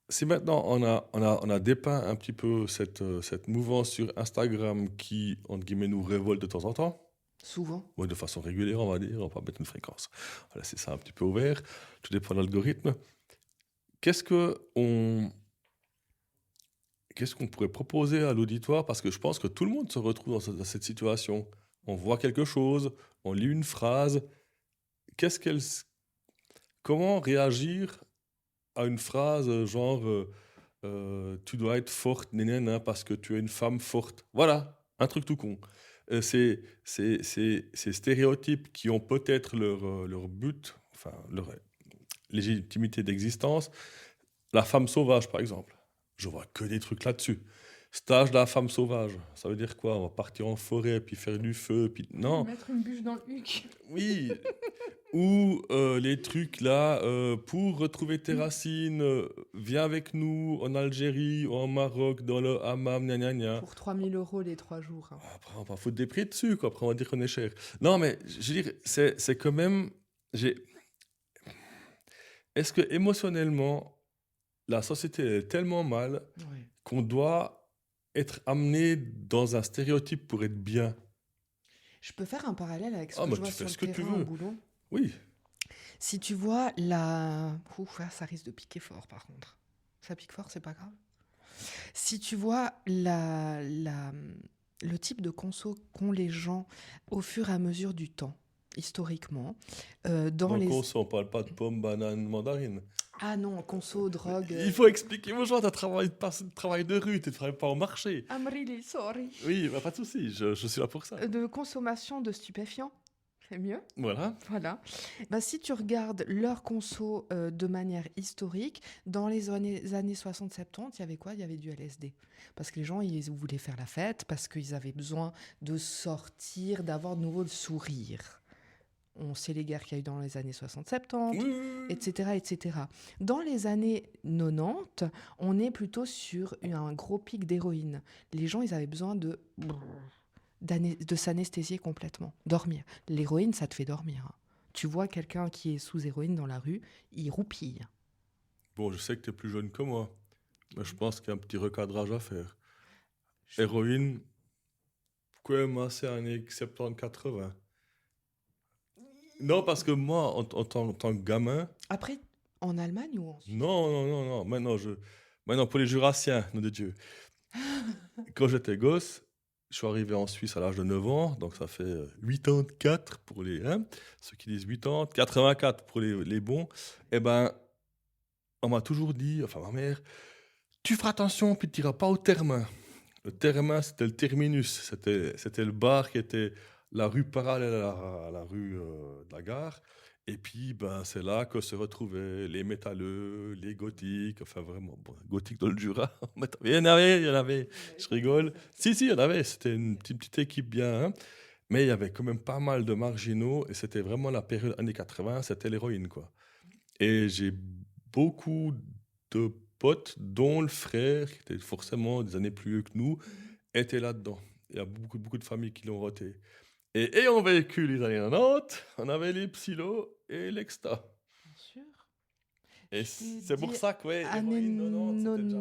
si maintenant on a dépeint un petit peu cette mouvance sur Instagram qui, entre guillemets, nous révolte de temps en temps, Souvent. de façon régulière, on va dire, on va pas mettre une fréquence. On va laisser ça un petit peu ouvert, tout dépend de l'algorithme. Qu'est-ce qu'on pourrait proposer à l'auditoire? Parce que je pense que tout le monde se retrouve dans cette situation. On voit quelque chose, on lit une phrase. Comment réagir à une phrase genre tu dois être forte, nénéna, parce que tu es une femme forte. Voilà, un truc tout con. Ces stéréotypes qui ont peut-être leur but, enfin leur légitimité d'existence. La femme sauvage, par exemple. Je vois que des trucs là-dessus. Stage de la femme sauvage. Ça veut dire quoi? On va partir en forêt, puis faire du feu, puis... Non. Mettre une bûche dans le huc. Oui. Ou les trucs là, pour retrouver tes racines, viens avec nous en Algérie ou en Maroc, dans le hammam, gna gna gna. Pour 3 000 € les 3 jours. Hein. Après, on va foutre des prix dessus, quoi. Après, on va dire qu'on est cher. Non, mais je veux dire, c'est quand même... Est-ce que émotionnellement, la société est tellement mal Ouais. qu'on doit être amené dans un stéréotype pour être bien? Je peux faire un parallèle avec ce Ah, que bah, je vois tu fais sur ce le que tu terrain veux. au boulot. Oui. Si tu vois la... Ouf, ça risque de piquer fort par contre. Ça pique fort, c'est pas grave. Si tu vois le type de conso qu'ont les gens au fur et à mesure du temps, historiquement, dans Donc, les... on parle pas de pommes, bananes, mandarines. Ah non, conso, drogue... Il faut expliquer aux gens, tu travail de rue, tu ne travailles pas au marché. I'm really sorry. Oui, bah, pas de souci, je suis là pour ça. De consommation de stupéfiants. C'est mieux. Voilà. Voilà. Bah, si tu regardes leur conso de manière historique, dans les années 60-70, il y avait quoi? Il y avait du LSD. Parce que les gens, ils voulaient faire la fête, parce qu'ils avaient besoin de sortir, d'avoir de nouveau le sourire. On sait les guerres qu'il y a eu dans les années 60-70, Oui. etc., etc. Dans les années 90, on est plutôt sur un gros pic d'héroïne. Les gens, ils avaient besoin de s'anesthésier complètement, dormir. L'héroïne, ça te fait dormir. Hein. tu vois quelqu'un qui est sous héroïne dans la rue, il roupille. Bon, je sais que tu es plus jeune que moi, mais je pense qu'il y a un petit recadrage à faire. Héroïne, quand même assez années 70-80. Non, parce que moi, en tant que gamin, Après, en Allemagne ou en Suisse? non. Maintenant, pour les Jurassiens, nom de Dieu. Quand j'étais gosse, je suis arrivé en Suisse à l'âge de 9 ans, donc ça fait 84 pour les, hein, ceux qui disent 80, 84 pour les bons. Eh ben, on m'a toujours dit, enfin ma mère, tu feras attention, puis tu n'iras pas au termin. Le termin, c'était le terminus, c'était le bar qui était la rue parallèle à la rue de la gare. Et puis, ben, c'est là que se retrouvaient les métalleux, les gothiques, enfin vraiment, bon, gothiques dans le Jura. Il y en avait, je rigole. Si, il y en avait, c'était une petite équipe bien, hein. Mais il y avait quand même pas mal de marginaux, et c'était vraiment la période années 80, c'était l'héroïne, quoi. Et j'ai beaucoup de potes, dont le frère, qui était forcément des années plus vieux que nous, était là-dedans. Il y a beaucoup de familles qui l'ont roté. Et ayant vécu les années 90, on avait les psylos et l'exta. Bien sûr. Et Je t'ai c'est pour dit ça que, ouais, Années héroïne 90, c'était déjà...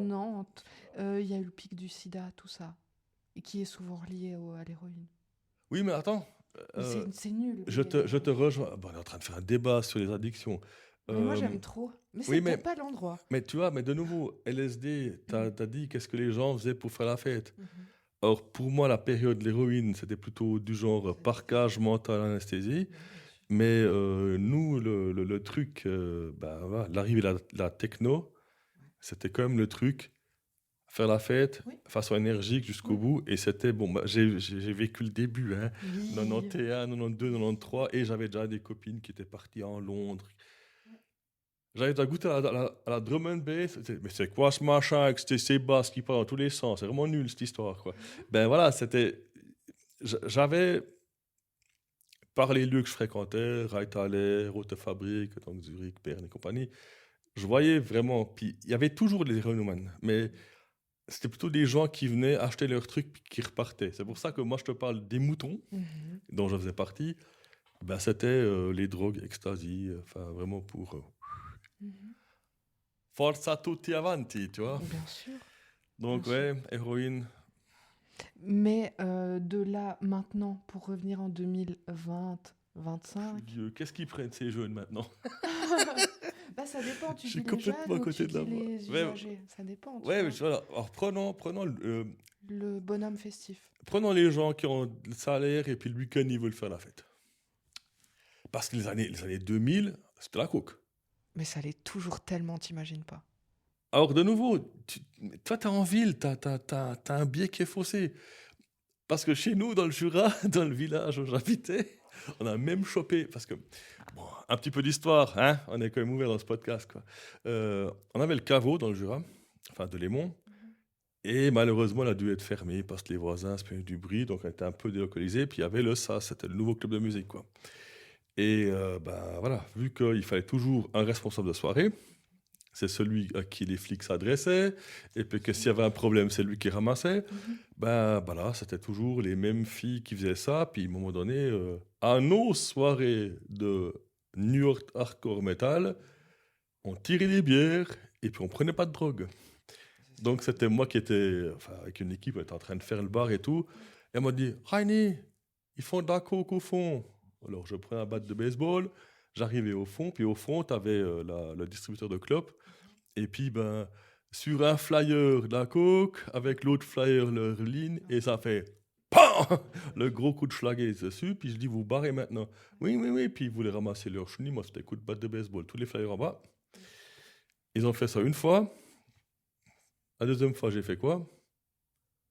90, il y a eu le pic du sida, tout ça, et qui est souvent lié à l'héroïne. Oui, mais attends, Mais c'est nul. je te rejoins. Bon, on est en train de faire un débat sur les addictions. Mais moi, j'aime trop. Mais c'est oui, peut-être pas l'endroit. mais tu vois, mais de nouveau, LSD, t'as dit qu'est-ce que les gens faisaient pour faire la fête. Or, pour moi, la période de l'héroïne, c'était plutôt du genre parquage mental anesthésie. Mais nous, le truc, voilà, l'arrivée de la techno, c'était quand même le truc, faire la fête, Oui. façon énergique jusqu'au Oui. bout. Et c'était, bon, j'ai vécu le début, hein, Oui. 91, 92, 93, et j'avais déjà des copines qui étaient parties en Londres. J'avais déjà goûté à la drum and bass. Mais c'est quoi ce machin avec ces basses qui partent dans tous les sens? C'est vraiment nul cette histoire, quoi. Ben voilà, j'avais, par les lieux que je fréquentais, Reithaler, Rote Fabrik, donc Zurich, Berne et compagnie, je voyais vraiment. Puis il y avait toujours des renommans, mais c'était plutôt des gens qui venaient acheter leurs trucs puis qui repartaient. C'est pour ça que moi je te parle des moutons, dont je faisais partie. Ben, c'était les drogues, ecstasy, enfin vraiment pour. Forza tutti avanti, tu vois. Bien sûr. Donc, Bien ouais, héroïne. Mais de là, maintenant, pour revenir en 2020, 25... Dieu, qu'est-ce qu'ils prennent ces jeunes maintenant? Bah, ça dépend, tu Je suis dis les complètement jeunes à ou côté tu de la dis voie. les Ouais, usagers. Ça dépend, tu Ouais, vois. mais voilà. Alors prenons Le bonhomme festif. les gens qui ont le salaire et puis le week-end ils veulent faire la fête. Parce que les années 2000, c'était la coke. Mais ça l'est toujours tellement, t'imagines pas. Alors de nouveau, toi t'es en ville, t'as un biais qui est faussé. Parce que chez nous, dans le Jura, dans le village où j'habitais, on a même chopé, parce que, bon, un petit peu d'histoire, hein, on est quand même ouvert dans ce podcast, quoi. On avait le caveau dans le Jura, enfin de Lémont, et malheureusement, il a dû être fermé parce que les voisins se plaignaient du bruit, donc on était un peu délocalisé, puis il y avait le SAS, c'était le nouveau club de musique, quoi. Et voilà, vu qu'il fallait toujours un responsable de soirée, c'est celui à qui les flics s'adressaient, et puis que s'il y avait un problème, c'est lui qui ramassait. Ben voilà, c'était toujours les mêmes filles qui faisaient ça. Puis à un moment donné, à nos soirées de New York hardcore metal, on tirait des bières et puis on prenait pas de drogue. Donc c'était moi qui étais, enfin avec une équipe, on était en train de faire le bar et tout. Et elle m'a dit, Heini, ils font de la coke au fond. Alors je prends un bat de baseball, j'arrivais au fond, puis au fond, tu avais le distributeur de clopes. Et puis, ben, sur un flyer de la coke, avec l'autre flyer leur ligne, et ça fait PAM le gros coup de schlager dessus. Puis je dis, vous barrez maintenant. Oui. Puis ils voulaient ramasser leur chenille. Moi, c'était coup de batte de baseball. Tous les flyers en bas. Ils ont fait ça une fois. La deuxième fois, j'ai fait quoi?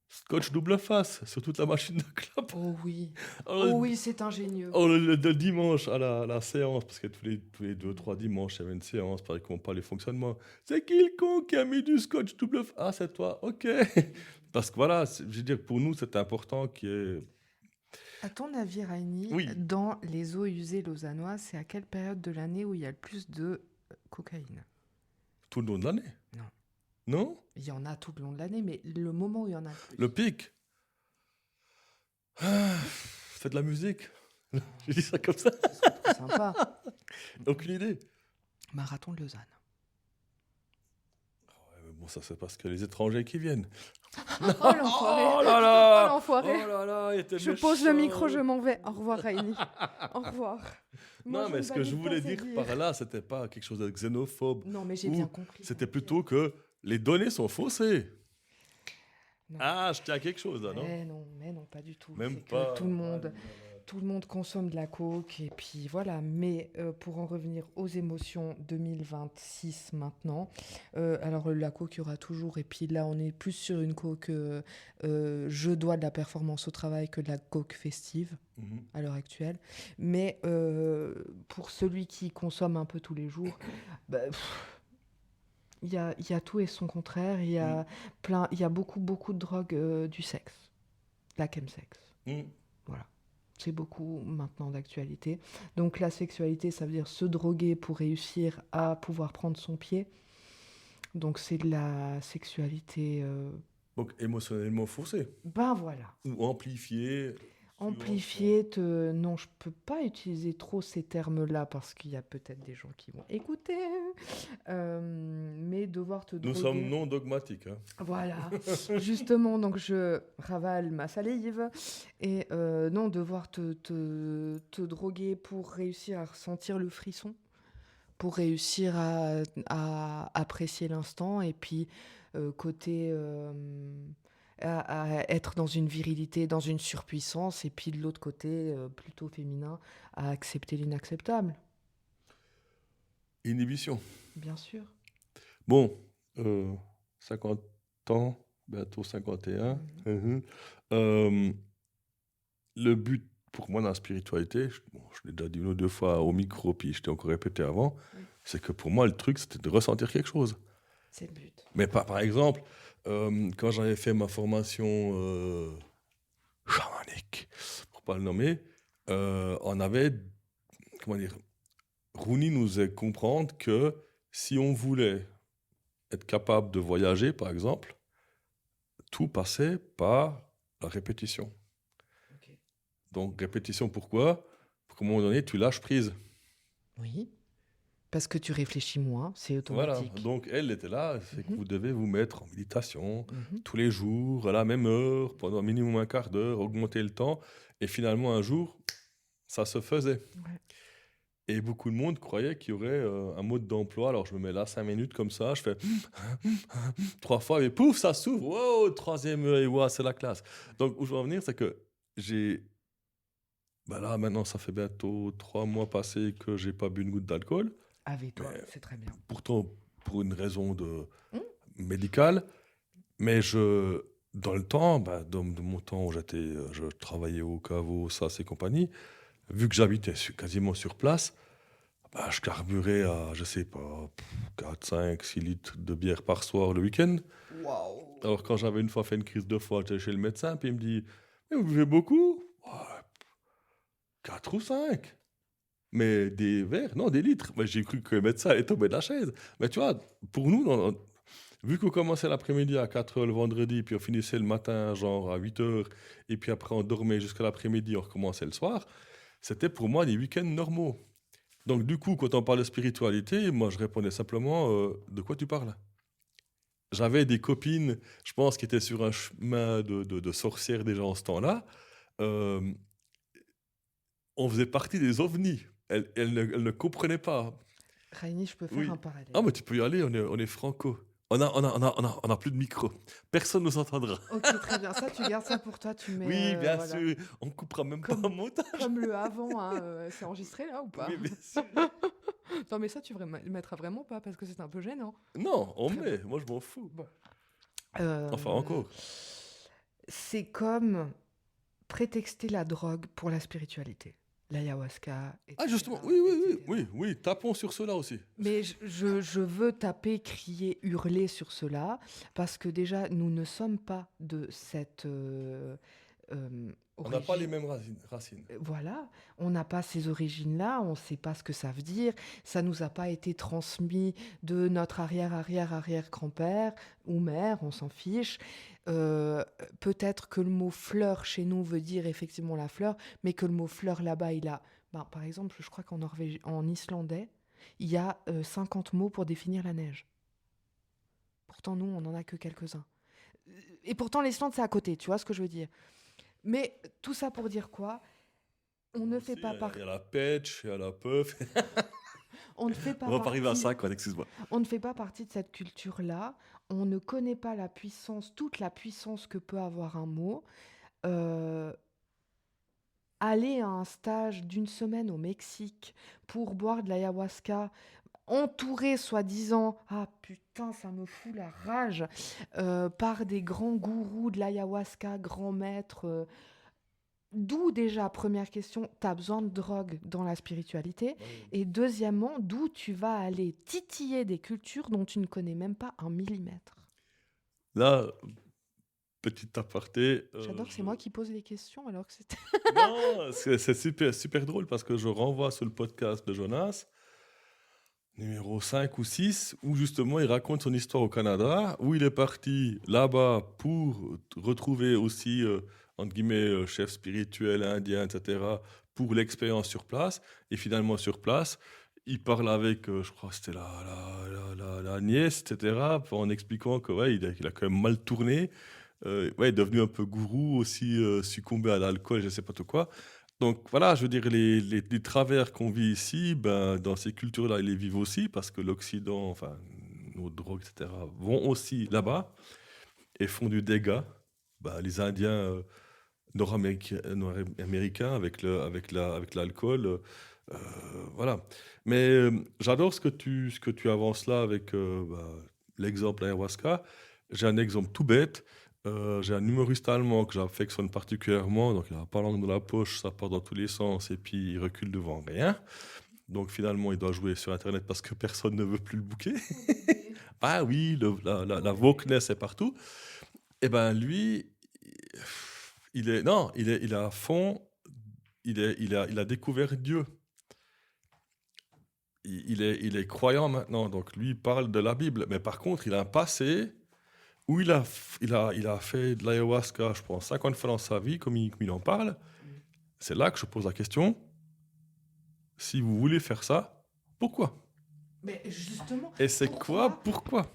Scotch double face sur toute la machine de clope. Oh oui. Alors, Oh oui, c'est ingénieux. le dimanche à la séance, parce que tous les 2-3 dimanches, il y avait une séance, par exemple, pas les fonctionnements. C'est qui le con qui a mis du scotch double face? Ah, c'est toi, ok. Parce que voilà, je veux dire, pour nous, c'est important qu'il y ait... À ton avis, Rainy, Oui. dans les eaux usées lausannoises, c'est à quelle période de l'année où il y a le plus de cocaïne? Tout le long de l'année. Non. Non? Il y en a tout le long de l'année, mais le moment où il y en a le plus. Le pic. Ah, c'est de la musique. Je dis ça comme ça. Ce serait trop sympa. Aucune idée. Marathon de Lausanne. Ouais, mais bon, ça, c'est parce que les étrangers qui viennent. Oh l'enfoiré. Oh là Oh là. l'enfoiré. Oh là là, il était Je pose le méchant. micro, je m'en vais. Au revoir, Raini. Au revoir. Moi, Non, je mais ne ce que je valide voulais pas ces dire dires. par là, c'était pas quelque chose de xénophobe. Non, mais j'ai Ou bien compris. C'était plutôt que les données sont faussées. Non. Ah, je tiens à quelque chose là, non? Mais non, pas du tout. Même C'est que pas. tout le monde consomme de la coke et puis voilà. Mais pour en revenir aux émotions 2026 maintenant, alors la coke il y aura toujours et puis là on est plus sur une coke je dois de la performance au travail que de la coke festive Mhm. à l'heure actuelle. Mais pour celui qui consomme un peu tous les jours, bah, il y a tout et son contraire. Il y a beaucoup de drogue du sexe, la chemsex. Mhm. Voilà. C'est beaucoup maintenant d'actualité. Donc la sexualité, ça veut dire se droguer pour réussir à pouvoir prendre son pied. Donc c'est de la sexualité, Donc émotionnellement faussée. ben voilà. Ou amplifiée. Amplifier, non, je peux pas utiliser trop ces termes-là parce qu'il y a peut-être des gens qui vont écouter. Mais devoir te Nous droguer. sommes non dogmatiques. Hein. Voilà, justement, donc je ravale ma salive et non, devoir te droguer pour réussir à ressentir le frisson, pour réussir à apprécier l'instant et puis côté à être dans une virilité, dans une surpuissance et puis de l'autre côté plutôt féminin, à accepter l'inacceptable, Inhibition. bien sûr. Bon, 50 ans, bientôt 51. Mhm. Le but pour moi dans la spiritualité, je l'ai déjà dit une ou deux fois au micro, puis je t'ai encore répété avant, c'est que pour moi le truc c'était de ressentir quelque chose. C'est le but. Mais par exemple, quand j'avais fait ma formation chamanique, pour pas le nommer, on avait, comment dire, Rouni nous faisait comprendre que si on voulait être capable de voyager, par exemple, tout passait par la répétition. Ok. Donc, répétition, pourquoi? Pour qu'à un moment donné, tu lâches prise. Oui, parce que tu réfléchis moins, c'est Voilà. automatique. Donc, elle était là, c'est que vous devez vous mettre en méditation Mhm. tous les jours, à la même heure, pendant minimum un quart d'heure, augmenter le temps. Et finalement, un jour, ça se faisait. Ouais. Et beaucoup de monde croyait qu'il y aurait un mode d'emploi. Alors, je me mets là 5 minutes comme ça, je fais 3 fois, et pouf, ça s'ouvre. Wow, troisième œil, wow, c'est la classe. Donc, où je veux en venir, c'est que là, maintenant, ça fait bientôt 3 mois passés que j'ai pas bu une goutte d'alcool. Avec toi, Mais- c'est très bien. Pourtant, pour une raison médicale. Mais dans le temps, dans mon temps où je travaillais au caveau, SAS et compagnie, vu que j'habitais quasiment sur place, je carburais à, je sais pas, 4, 5, 6 litres de bière par soir le week-end. Waouh. Alors quand j'avais une fois fait une crise de foie, j'étais chez le médecin, puis il me dit « Mais vous buvez beaucoup ?»« Ouais, 4 ou 5. » Mais des verres, non, des litres. Mais j'ai cru que le médecin allait tomber de la chaise. Mais tu vois, pour nous, vu qu'on commençait l'après-midi à 4 h le vendredi, puis on finissait le matin genre à 8 h, et puis après on dormait jusqu'à l'après-midi, on recommençait le soir, c'était pour moi des week-ends normaux. Donc du coup, quand on parle de spiritualité, moi je répondais simplement de quoi tu parles? J'avais des copines, je pense, qui étaient sur un chemin de sorcières déjà en ce temps-là. Euh, on faisait partie des ovnis. Elles ne comprenaient pas. Raini, je peux faire Oui. un parallèle. Ah, mais tu peux y aller, on est franco. On a plus de micro. Personne ne nous entendra. Ok, très bien. Ça, tu gardes ça pour toi. Tu mets, Oui, bien voilà. sûr. On coupera même Comme- pas en montage. Comme le avant, hein, c'est enregistré là ou pas? Oui, bien sûr. Non, mais ça, tu le mettras vraiment pas parce que c'est un peu gênant. Non, on met. Moi, je m'en fous. Enfin, encore. C'est comme prétexter la drogue pour la spiritualité. L'ayahuasca. Ah, etc., justement. etc. Oui. Tapons sur cela aussi. Mais je veux taper, crier, hurler sur cela parce que déjà, nous ne sommes pas de cette On n'a pas les origine. mêmes racines. Voilà, on n'a pas ces origines-là, on ne sait pas ce que ça veut dire, ça nous a pas été transmis de notre arrière-arrière-arrière-grand-père ou mère, on s'en fiche. Peut-être que le mot fleur chez nous veut dire effectivement la fleur, mais que le mot fleur là-bas, par exemple, je crois en islandais, il y a 50 mots pour définir la neige. Pourtant, nous, on n'en a que quelques-uns. Et pourtant, l'Islande, c'est à côté, tu vois ce que je veux dire. Mais tout ça pour dire quoi? On ne fait pas Il y a la pêche, il y a la puff. On ne fait pas On va pas arriver à partie- ça, quoi, excuse-moi. On ne fait pas partie de cette culture-là. On ne connaît pas toute la puissance que peut avoir un mot. Euh, Aller à un stage d'une semaine au Mexique pour boire de l'ayahuasca, entouré soi-disant, ah putain, ça me fout la rage, par des grands gourous de l'ayahuasca, grands maîtres. D'où déjà, première question, tu as besoin de drogue dans la spiritualité. Et deuxièmement, d'où tu vas aller titiller des cultures dont tu ne connais même pas un millimètre. Là, petit aparté. J'adore, c'est moi qui pose les questions alors que c'était... Non, c'est super, super drôle parce que je renvoie sur le podcast de Jonas, numéro 5 ou 6, où justement il raconte son histoire au Canada, où il est parti là-bas pour retrouver aussi, entre guillemets, chef spirituel indien, etc., pour l'expérience sur place. Et finalement, sur place, il parle avec, je crois que c'était la nièce, etc., en expliquant que ouais, il a quand même mal tourné. Ouais, il est devenu un peu gourou aussi, succombé à l'alcool, je ne sais pas tout quoi. Donc voilà, je veux dire, les travers qu'on vit ici, ben, dans ces cultures-là, ils les vivent aussi, parce que l'Occident, enfin, nos drogues, etc., vont aussi là-bas et font du dégât. Ben, les Indiens nord-américains avec l'alcool, euh, voilà. Mais j'adore ce que tu avances là avec ben, l'exemple ayahuasca. J'ai un exemple tout bête. J'ai un humoriste allemand que j'affectionne particulièrement, donc il n'a pas la langue dans la poche, ça part dans tous les sens et puis il recule devant rien. Donc finalement, il doit jouer sur Internet parce que personne ne veut plus le booker. Ah oui, la wokeness est partout. Et ben lui, il est à fond, il a découvert Dieu. Il est croyant maintenant, donc lui il parle de la Bible. Mais par contre, il a un passé où il a fait de l'ayahuasca, je pense, 50 fois dans sa vie, comme il en parle. C'est là que je pose la question. Si vous voulez faire ça, pourquoi? Mais justement... Et c'est quoi? Pourquoi?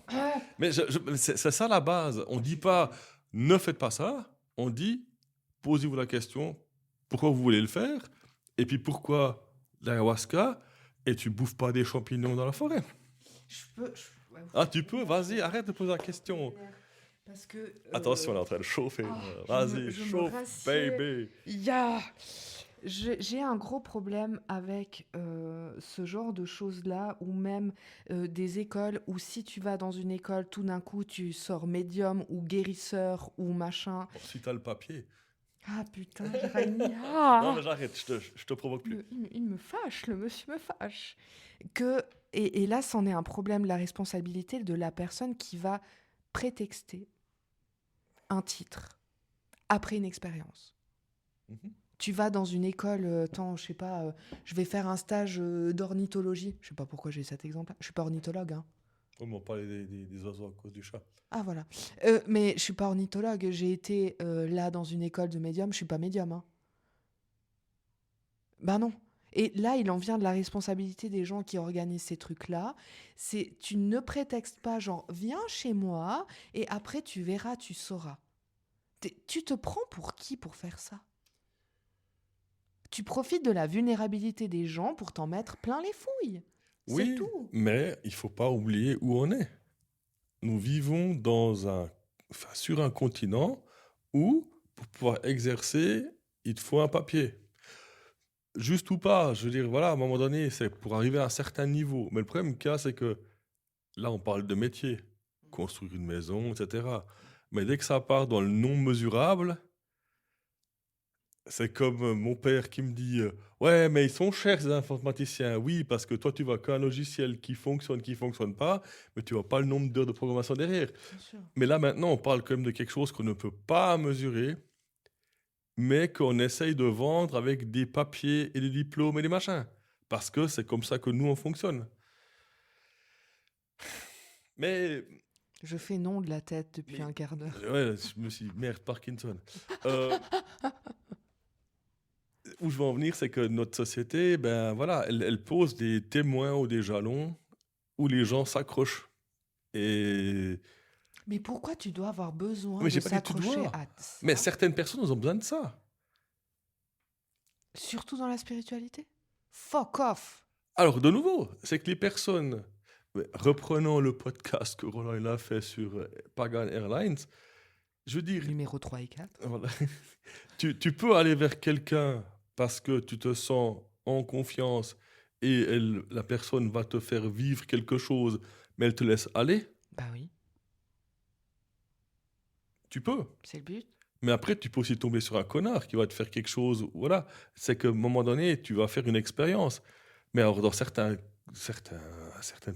Mais c'est ça la base. On ne dit pas ne faites pas ça. On dit posez-vous la question pourquoi vous voulez le faire? Et puis pourquoi l'ayahuasca? Et tu bouffes pas des champignons dans la forêt? Ouais, Ah, tu peux? Vas-y, arrête de poser la question. parce que... Attention, on est en train de chauffer. Vas-y, je me chauffe, rassieds. baby. J'ai un gros problème avec ce genre de choses-là, ou même des écoles où si tu vas dans une école, tout d'un coup, tu sors médium ou guérisseur ou machin. Bon, si t'as le papier. Ah putain, Jérémy, Non, mais j'arrête, je te provoque plus. il me fâche, le monsieur me fâche. Et là, c'en est un problème, la responsabilité de la personne qui va prétexter un titre après une expérience. Mhm. Tu vas dans une école, je sais pas, je vais faire un stage d'ornithologie. Je sais pas pourquoi j'ai cet exemple-là. Je suis pas ornithologue, hein. Oui, mais on parlait des oiseaux à cause du chat. Ah voilà. Mais je suis pas ornithologue. J'ai été là dans une école de médium. Je suis pas médium, hein. Ben non. Et là, il en vient de la responsabilité des gens qui organisent ces trucs-là. Tu ne prétextes pas genre viens chez moi et après tu verras, tu sauras. Tu te prends pour qui pour faire ça? Tu profites de la vulnérabilité des gens pour t'en mettre plein les fouilles. C'est Oui, tout. mais il faut pas oublier où on est. Nous vivons sur un continent où, pour pouvoir exercer, il te faut un papier. Juste ou pas, je veux dire, voilà, à un moment donné, c'est pour arriver à un certain niveau. Mais le problème qu'il y a, c'est que là, on parle de métier, construire une maison, etc. Mais dès que ça part dans le non mesurable, c'est comme mon père qui me dit ouais, mais ils sont chers, ces informaticiens. Oui, parce que toi, tu vois qu'un logiciel qui fonctionne pas, mais tu vois pas le nombre d'heures de programmation derrière. Bien sûr. Mais là, maintenant, on parle quand même de quelque chose qu'on ne peut pas mesurer, mais qu'on essaye de vendre avec des papiers et des diplômes et des machins. Parce que c'est comme ça que nous, on fonctionne. Mais Je fais non de la tête depuis un quart d'heure. Ouais, je me suis dit, merde, Parkinson. Où je veux en venir, c'est que notre société, ben voilà, elle pose des témoins ou des jalons où les gens s'accrochent. Et Mais pourquoi tu dois avoir besoin mais de j'ai pas dit tu s'accrocher dois. à ça, Mais certaines personnes ont besoin de ça. surtout dans la spiritualité? Fuck off! Alors, de nouveau, c'est que les personnes, reprenons le podcast que Roland il a fait sur Pagan Airlines, je veux dire, Numéro 3 et 4. voilà, tu peux aller vers quelqu'un parce que tu te sens en confiance et la personne va te faire vivre quelque chose, mais elle te laisse aller. Bah oui, Tu peux. c'est le but. Mais après, tu peux aussi tomber sur un connard qui va te faire quelque chose. Voilà. C'est qu'à un moment donné, tu vas faire une expérience. Mais alors, dans certaines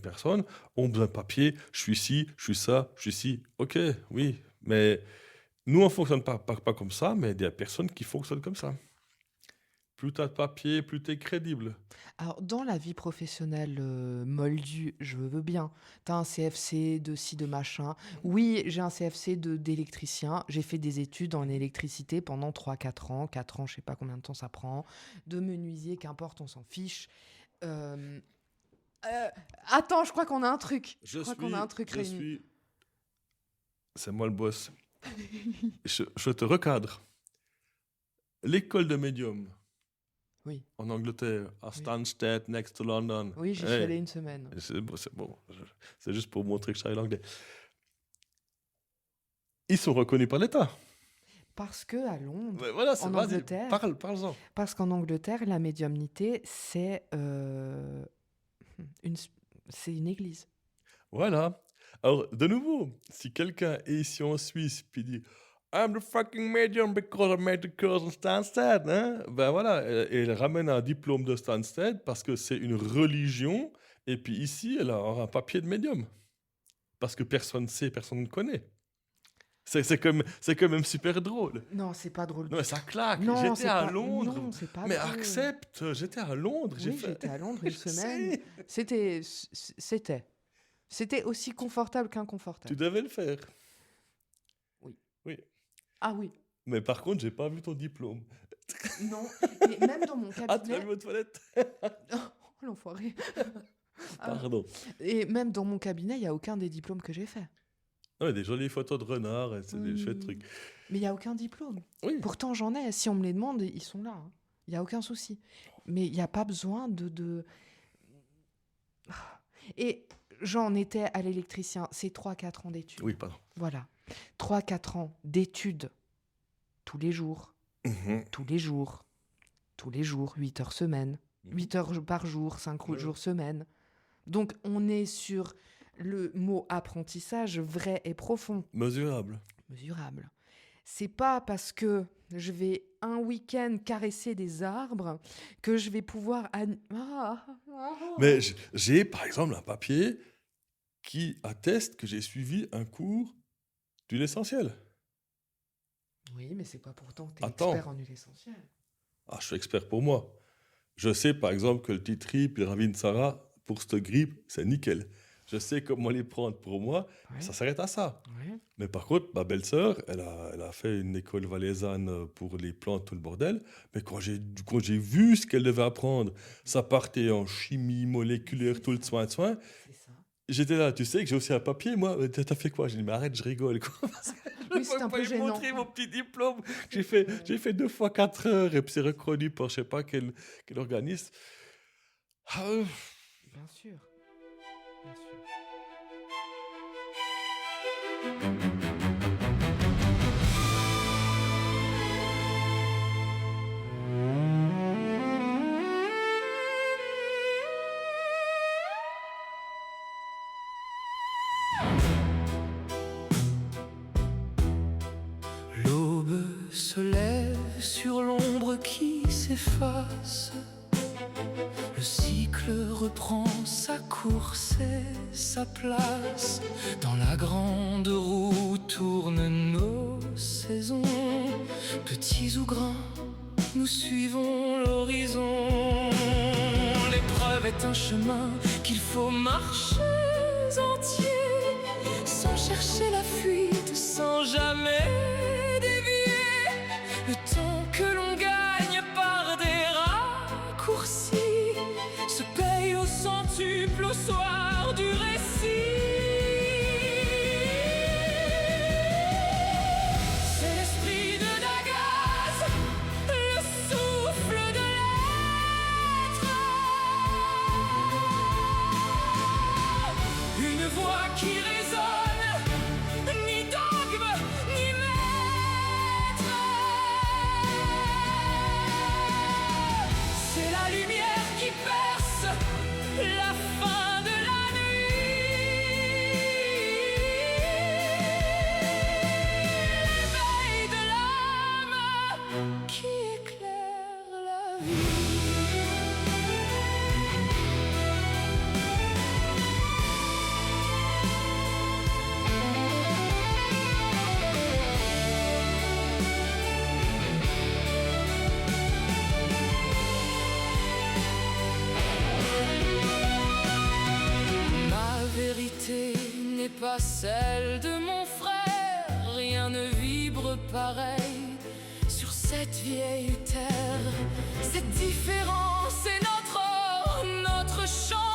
personnes ont besoin de papier. Je suis ci, je suis ça, je suis ci. Ok, oui. Mais nous, on ne fonctionne pas comme ça, mais il y a des personnes qui fonctionnent comme ça. Plus tu as de papier, plus tu es crédible. Alors, dans la vie professionnelle moldue, je veux bien. T'as un CFC de ci, de machin. Oui, j'ai un CFC d'électricien. J'ai fait des études en électricité pendant 3-4 ans. 4 ans, je sais pas combien de temps ça prend. De menuisier, qu'importe, on s'en fiche. Attends, je crois qu'on a un truc. Je crois qu'on a un truc réuni. C'est moi le boss. je te recadre. L'école de médium. Oui. En Angleterre, à Stansted, next to London. Oui, j'y suis allée une semaine. C'est bon. C'est juste pour montrer que je savais l'anglais. Ils sont reconnus par l'État. Parce que à Londres, Ouais, voilà, en Angleterre, parle-en. parce qu'en Angleterre, la médiumnité, c'est une église. Voilà. Alors, de nouveau, si quelqu'un est ici en Suisse puis dit I'm the fucking medium because I made the course in Stansted, hein? Ben voilà, et elle ramène un diplôme de Stansted parce que c'est une religion, et puis ici, elle a un papier de médium. Parce que personne ne sait, personne ne connaît. C'est quand même super drôle. Non, c'est pas drôle. Non, mais ça claque. Non, J'étais c'est à pas- Londres. non, c'est pas Mais drôle. accepte, j'étais à Londres. Oui, j'étais à Londres une Je semaine. sais. C'était aussi confortable Tu qu'inconfortable. devais le faire. Ah oui. Mais par contre, j'ai pas vu ton diplôme. Non, mais même dans mon Ah, tu l'as cabinet. vu aux toilettes? Oh, l'enfoiré. Pardon. Et même dans mon cabinet, il n'y a aucun des diplômes que j'ai fait. Ouais, des jolies photos de renards, et c'est des chouettes trucs. Mais il n'y a aucun diplôme. Oui. Pourtant, j'en ai. Si on me les demande, ils sont là, hein. Il n'y a aucun souci. Mais il n'y a pas besoin de... Et j'en étais à l'électricien. C'est 3-4 ans d'études. Oui, pardon. Voilà. 3-4 ans d'études. Tous les jours. Tous les jours. Tous les jours. 8 heures semaine. 8 heures par jour. 5 jours semaine. Donc, on est sur le mot apprentissage vrai et profond. Mesurable. Mesurable. C'est pas parce que je vais un week-end caresser des arbres que je vais pouvoir... Mais j'ai, par exemple, un papier qui atteste que j'ai suivi un cours d'huile essentielle. Oui, mais c'est pas pourtant que tu es Attends. expert en huile essentielle. Ah, je suis expert pour moi. Je sais, par exemple, que le tea tree puis le Ravinsara, pour cette grippe, c'est nickel. Je sais comment les prendre pour moi. Ouais. Ça s'arrête à ça. Ouais. Mais par contre, ma belle-sœur, elle a fait une école valaisanne pour les plantes, tout le bordel. Mais quand j'ai vu ce qu'elle devait apprendre, ça partait en chimie moléculaire, tout le soin. C'est ça. J'étais là, tu sais que j'ai aussi un papier, moi. T'as fait quoi? J'ai dit, mais arrête, je rigole, quoi. Oui, c'est un peu lui gênant. montrer mon petit diplôme. J'ai fait 2 fois 4 heures et puis c'est reconnu par je sais pas quel organisme. Ah, Bien sûr. Bien sûr. L'aube se lève sur l'ombre qui s'efface. Le cycle reprend sa course et sa place. Dans la grande roue tournent nos saisons. Petits ou grands, nous suivons l'horizon. L'épreuve est un chemin qu'il faut marcher entier, sans chercher voix qui résonne, ni dogme, ni maître. C'est la lumière qui perce la fin de la nuit, l'éveil de l'âme qui éclaire la vie. Ma vérité n'est pas celle de mon frère, rien ne vibre pareil sur cette vieille terre. Cette différence est notre or, notre chant.